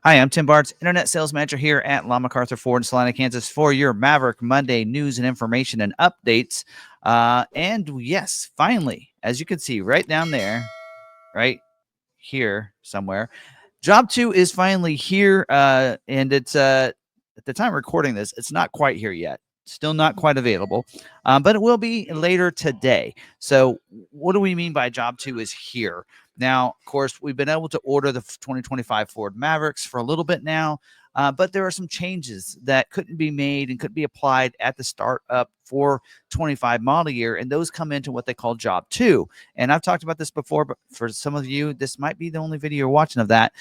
Hi, I'm Tim Bartz, Internet Sales Manager here at McArthur Ford in Salina, Kansas, for your Maverick Monday news and information and updates. And yes, finally, as you can see right down there, right here somewhere, Job 2 is finally here. And it's at the time of recording this, it's not quite here yet. Still not quite available, but it will be later today. So, what do we mean by Job 2 is here? Now, of course, we've been able to order the 2025 Ford Mavericks for a little bit now, but there are some changes that couldn't be made and could be applied at the start up for 25 model year, and those come into what they call Job 2. And I've talked about this before, but for some of you, this might be the only video you're watching of that.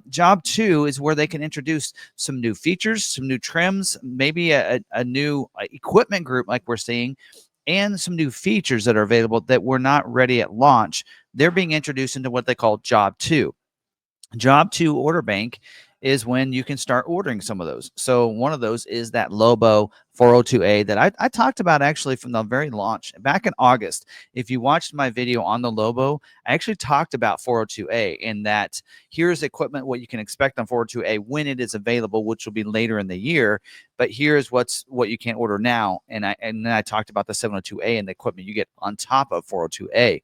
Job 2 is where they can introduce some new features, some new trims, maybe a new equipment group like we're seeing, and some new features that are available that were not ready at launch. They're being introduced into what they call Job 2. Job 2 order bank is when you can start ordering some of those. So one of those is that Lobo 402A that I talked about actually from the very launch back in August. If you watched my video on the Lobo, I actually talked about 402A and that here's equipment, what you can expect on 402A when it is available, which will be later in the year. But here's what you can order now. And then I talked about the 702A and the equipment you get on top of 402A.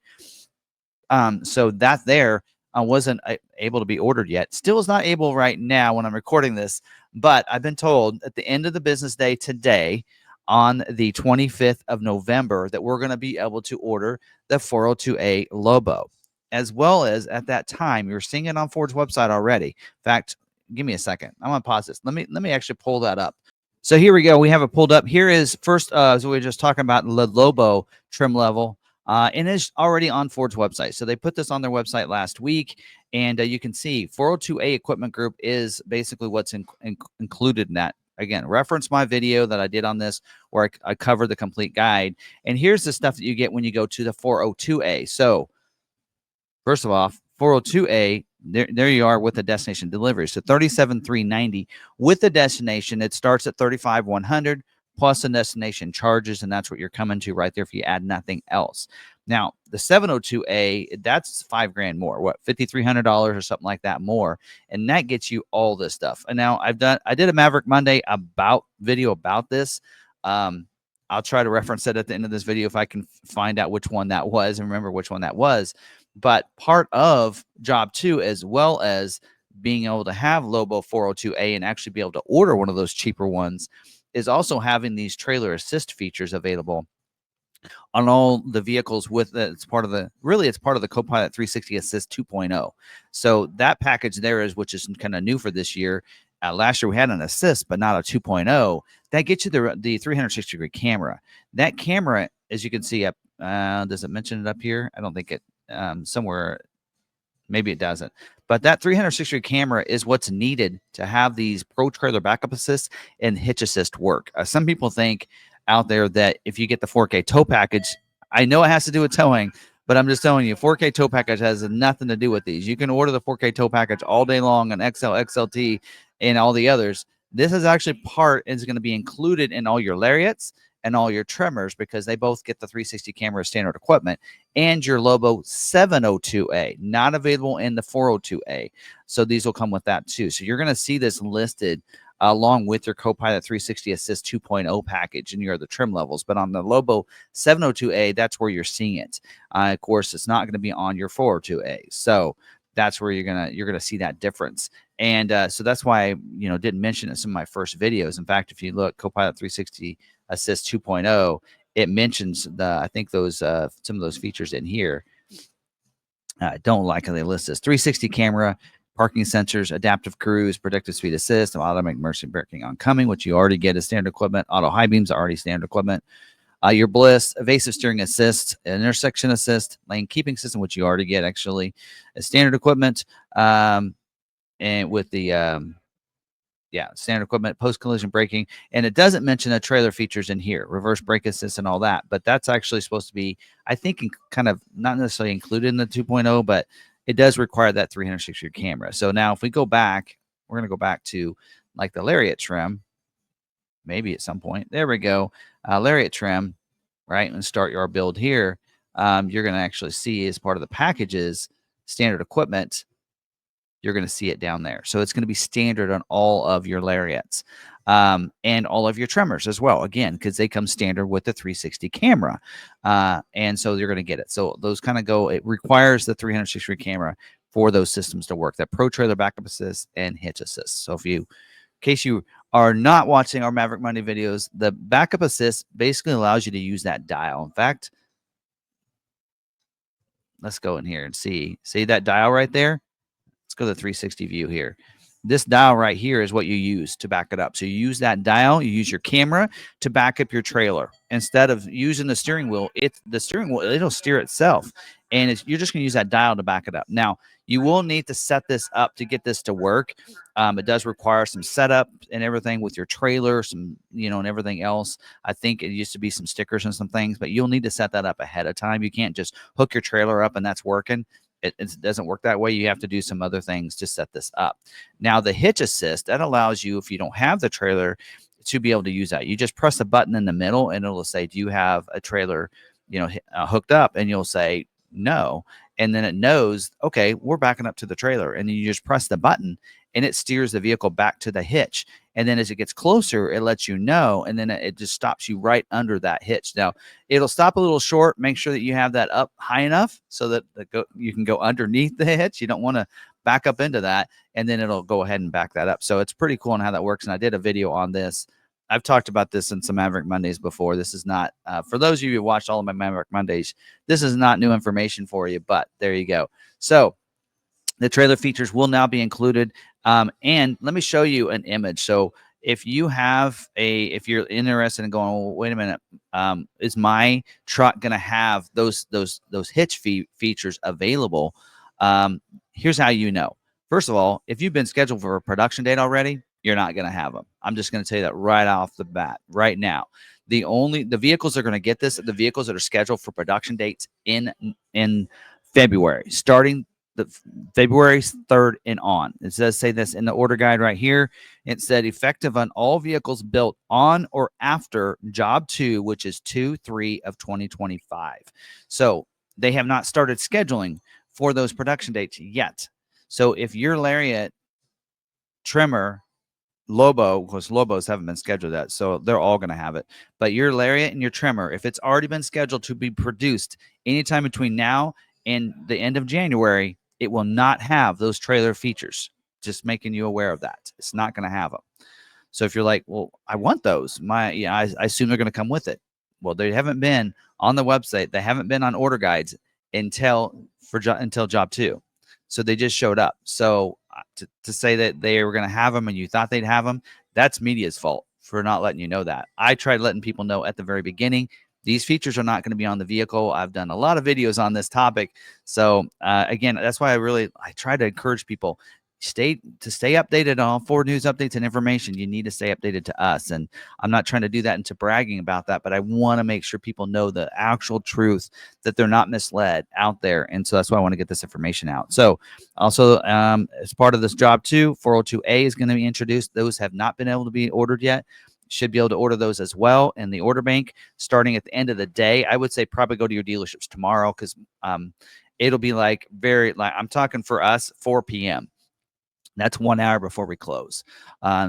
So that there wasn't able to be ordered yet. Still is not able right now when I'm recording this, but I've been told at the end of the business day today, on the 25th of November, that we're going to be able to order the 402A Lobo, as well as at that time you're seeing it on Ford's website already. In fact, give me a second. I'm going to pause this. Let me actually pull that up. So here we go. We have it pulled up. Here is first, so we were just talking about the Lobo trim level, and it's already on Ford's website. So they put this on their website last week, and you can see 402A Equipment Group is basically what's included in that. Again, reference my video that I did on this where I covered the complete guide. And here's the stuff that you get when you go to the 402A. So first of all, 402A, there you are with the destination delivery. So 37,390 with the destination. It starts at 35,100 plus the destination charges, and that's what you're coming to right there if you add nothing else. Now, the 702A, that's $5,000 more, what, $5,300 or something like that more, and that gets you all this stuff. And now I did a Maverick Monday video about this. I'll try to reference it at the end of this video if I can find out which one that was and remember which one that was. But part of Job 2, as well as being able to have Lobo 402A and actually be able to order one of those cheaper ones, is also having these trailer assist features available on all the vehicles with the, it's part of the Copilot 360 Assist 2.0. So that package there is, which is kind of new for this year. Last year we had an assist, but not a 2.0. That gets you the 360-degree camera. That camera, as you can see up, does it mention it up here? I don't think it. Somewhere, maybe it doesn't. But that 360 camera is what's needed to have these Pro Trailer Backup Assist and Hitch Assist work. Some people think out there that if you get the 4K tow package, I know it has to do with towing, but I'm just telling you, 4K tow package has nothing to do with these. You can order the 4K tow package all day long on XL, XLT, and all the others. This is actually is going to be included in all your Lariats and all your Tremors because they both get the 360 camera standard equipment, and your Lobo 702A, not available in the 402A. So these will come with that too. So you're going to see this listed along with your Copilot 360 Assist 2.0 package and your other trim levels. But on the Lobo 702A, that's where you're seeing it. Of course, it's not going to be on your 402A. So that's where you're gonna see that difference. And so that's why I didn't mention it in some of my first videos. In fact, if you look Copilot 360 Assist 2.0, it mentions I think those some of those features in here. I don't like how they list this: 360 camera, parking sensors, adaptive cruise, predictive speed assist, automatic emergency braking oncoming, which you already get as standard equipment. Auto high beams are already standard equipment. Your bliss, evasive steering assist, intersection assist, lane keeping system, which you already get actually as standard equipment. And with the standard equipment, post-collision braking. And it doesn't mention the trailer features in here, reverse brake assist and all that. But that's actually supposed to be, I think, kind of not necessarily included in the 2.0, but it does require that 360-degree camera. So now if we go back, we're going to go back to like the Lariat trim, maybe at some point. There we go. Lariat trim, right? And start your build here. You're going to actually see as part of the packages, standard equipment, you're going to see it down there. So it's going to be standard on all of your Lariats and all of your Tremors as well, again, because they come standard with the 360 camera. And so you're going to get it. So those kind of go, it requires the 360 camera for those systems to work, that Pro Trailer Backup Assist and Hitch Assist. So if you, in case you are not watching our Maverick Monday videos, the Backup Assist basically allows you to use that dial. In fact, let's go in here and see that dial right there. Let's go to the 360 view here. This dial right here is what you use to back it up. So you use that dial, you use your camera to back up your trailer. Instead of using the steering wheel, it'll steer itself. And you're just going to use that dial to back it up. Now, you will need to set this up to get this to work. It does require some setup and everything with your trailer, some, and everything else. I think it used to be some stickers and some things, but you'll need to set that up ahead of time. You can't just hook your trailer up and that's working. It doesn't work that way. You have to do some other things to set this up. Now, the Hitch Assist, that allows you, if you don't have the trailer, to be able to use that. You just press the button in the middle and it'll say, do you have a trailer, hooked up? And you'll say no. And then it knows, okay, we're backing up to the trailer. And then you just press the button and it steers the vehicle back to the hitch. And then as it gets closer, it lets you know, and then it just stops you right under that hitch. Now, it'll stop a little short. Make sure that you have that up high enough so that you can go underneath the hitch. You don't want to back up into that, and then it'll go ahead and back that up. So it's pretty cool on how that works, and I did a video on this. I've talked about this in some Maverick Mondays before. This is not, for those of you who watched all of my Maverick Mondays, this is not new information for you, but there you go. So the trailer features will now be included. And let me show you an image. So if you're interested in going, well, wait a minute, is my truck going to have those hitch features available? Here's how you know. First of all, if you've been scheduled for a production date already, you're not going to have them. I'm just going to tell you that right off the bat, right now. The vehicles that are going to get this, the vehicles that are scheduled for production dates in February, starting the February 3rd and on. It does say this in the order guide right here. It said effective on all vehicles built on or after job 2, which is 2/3 of 2025. So they have not started scheduling for those production dates yet. So if your Lariat, Tremor, Lobo, because Lobos haven't been scheduled yet, so they're all going to have it. But your Lariat and your Tremor, if it's already been scheduled to be produced anytime between now and the end of January, it will not have those trailer features. Just making you aware of that. It's not going to have them. So if you're like, well, I want those, I assume they're going to come with it. Well, they haven't been on the website. They haven't been on order guides until job 2. So they just showed up. So to say that they were going to have them and you thought they'd have them, that's media's fault for not letting you know that. I tried letting people know at the very beginning, these features are not going to be on the vehicle. I've done a lot of videos on this topic. So again, that's why I try to encourage people stay updated on all Ford news updates and information. You need to stay updated to us. And I'm not trying to do that into bragging about that, but I want to make sure people know the actual truth, that they're not misled out there. And so that's why I want to get this information out. So also as part of this job 2, 402A is going to be introduced. Those have not been able to be ordered yet. Should be able to order those as well in the order bank starting at the end of the day. I would say probably go to your dealerships tomorrow, because it'll be I'm talking for us 4 p.m. That's 1 hour before we close.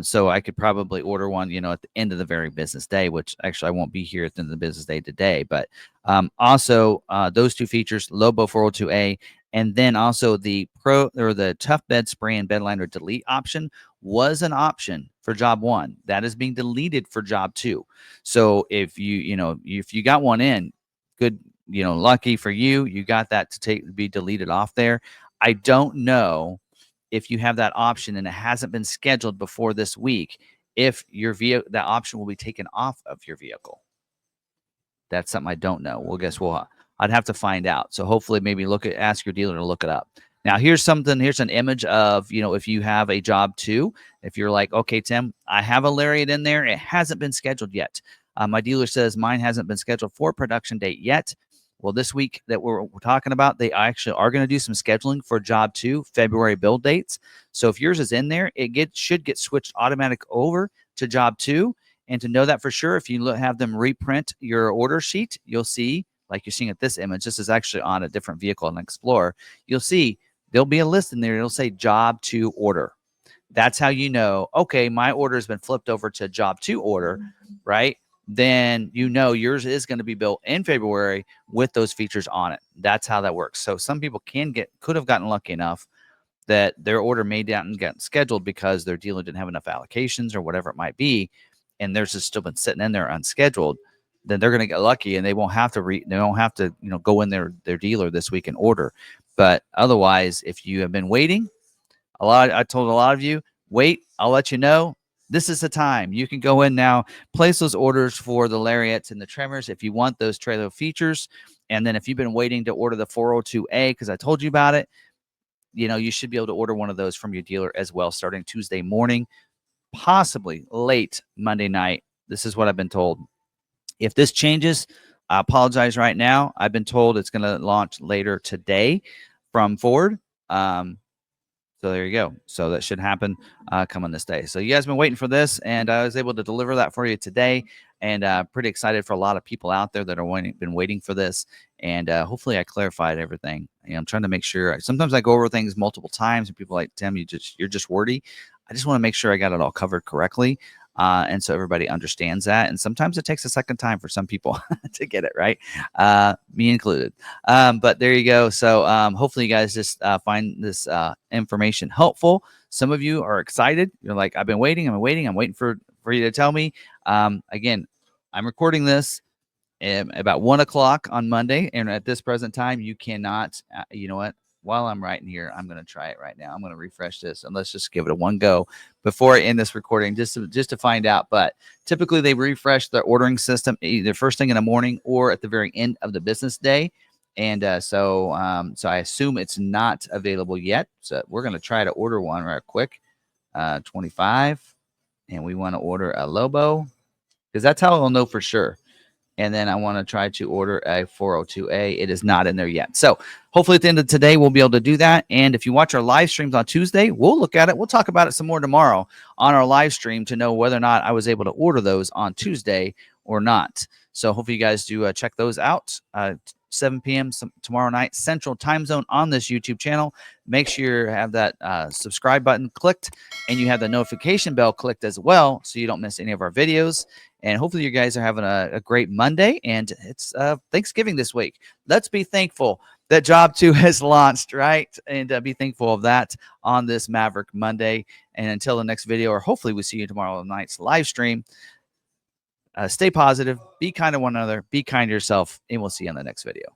So I could probably order one, at the end of the very business day, which actually I won't be here at the end of the business day today. But also those 2 features, Lobo 402A, and then also the tough bed spray and bed liner delete option was an option for job 1. That is being deleted for job 2. So if you got one in, good, lucky for you, you got that to be deleted off there. I don't know if you have that option and it hasn't been scheduled before this week, if your vehicle, that option will be taken off of your vehicle. That's something I don't know. Well, I'd have to find out. So hopefully maybe ask your dealer to look it up. Now here's an image of, if you have a job 2, if you're like, okay, Tim, I have a Lariat in there. It hasn't been scheduled yet. My dealer says mine hasn't been scheduled for production date yet. Well, this week that we're talking about, they actually are going to do some scheduling for job 2 February build dates. So if yours is in there, it should get switched automatic over to job 2. And to know that for sure, if you have them reprint your order sheet, you'll see, like you're seeing at this image, this is actually on a different vehicle, an Explorer. You'll see there'll be a list in there. It'll say job to order. That's how you know, okay, my order has been flipped over to job to order, right? Then you know yours is going to be built in February with those features on it. That's how that works. So some people could have gotten lucky enough that their order may not get scheduled because their dealer didn't have enough allocations or whatever it might be, and theirs has still been sitting in there unscheduled. Then they're going to get lucky and they won't have to go in their dealer this week and order. But otherwise, if you have been waiting, I told a lot of you, wait, I'll let you know. This is the time. You can go in now, place those orders for the Lariats and the Tremors if you want those trailer features. And then if you've been waiting to order the 402A, because I told you about it, you should be able to order one of those from your dealer as well, starting Tuesday morning, possibly late Monday night. This is what I've been told. If this changes, I apologize right now. I've been told it's going to launch later today from Ford. So there you go. So that should happen coming this day. So you guys been waiting for this, and I was able to deliver that for you today. And pretty excited for a lot of people out there that are been waiting for this. And hopefully I clarified everything. I'm trying to make sure. Sometimes I go over things multiple times, and people are like, Tim, you're just wordy. I just want to make sure I got it all covered correctly. And so everybody understands that. And sometimes it takes a second time for some people to get it right, me included. But there you go. So hopefully you guys just find this information helpful. Some of you are excited. You're like, I'm waiting for you to tell me. Again, I'm recording this about 1 o'clock on Monday. And at this present time, you cannot, you know what? While I'm writing here, I'm going to try it right now. I'm going to refresh this, and let's just give it a one go before I end this recording, just to find out. But typically, they refresh their ordering system either first thing in the morning or at the very end of the business day. And so I assume it's not available yet. So we're going to try to order one right quick. 25, and we want to order a Lobo because that's how I'll know for sure. And then I want to try to order a 402A. It is not in there yet. So hopefully at the end of today, we'll be able to do that. And if you watch our live streams on Tuesday, we'll look at it. We'll talk about it some more tomorrow on our live stream to know whether or not I was able to order those on Tuesday or not. So hopefully you guys do check those out. 7 p.m. tomorrow night, Central Time Zone on this YouTube channel. Make sure you have that subscribe button clicked and you have the notification bell clicked as well so you don't miss any of our videos. And hopefully you guys are having a great Monday, and it's Thanksgiving this week. Let's be thankful that Job 2 has launched, right? And be thankful of that on this Maverick Monday. And until the next video, or hopefully we see you tomorrow night's live stream, stay positive, be kind to one another, be kind to yourself, and we'll see you on the next video.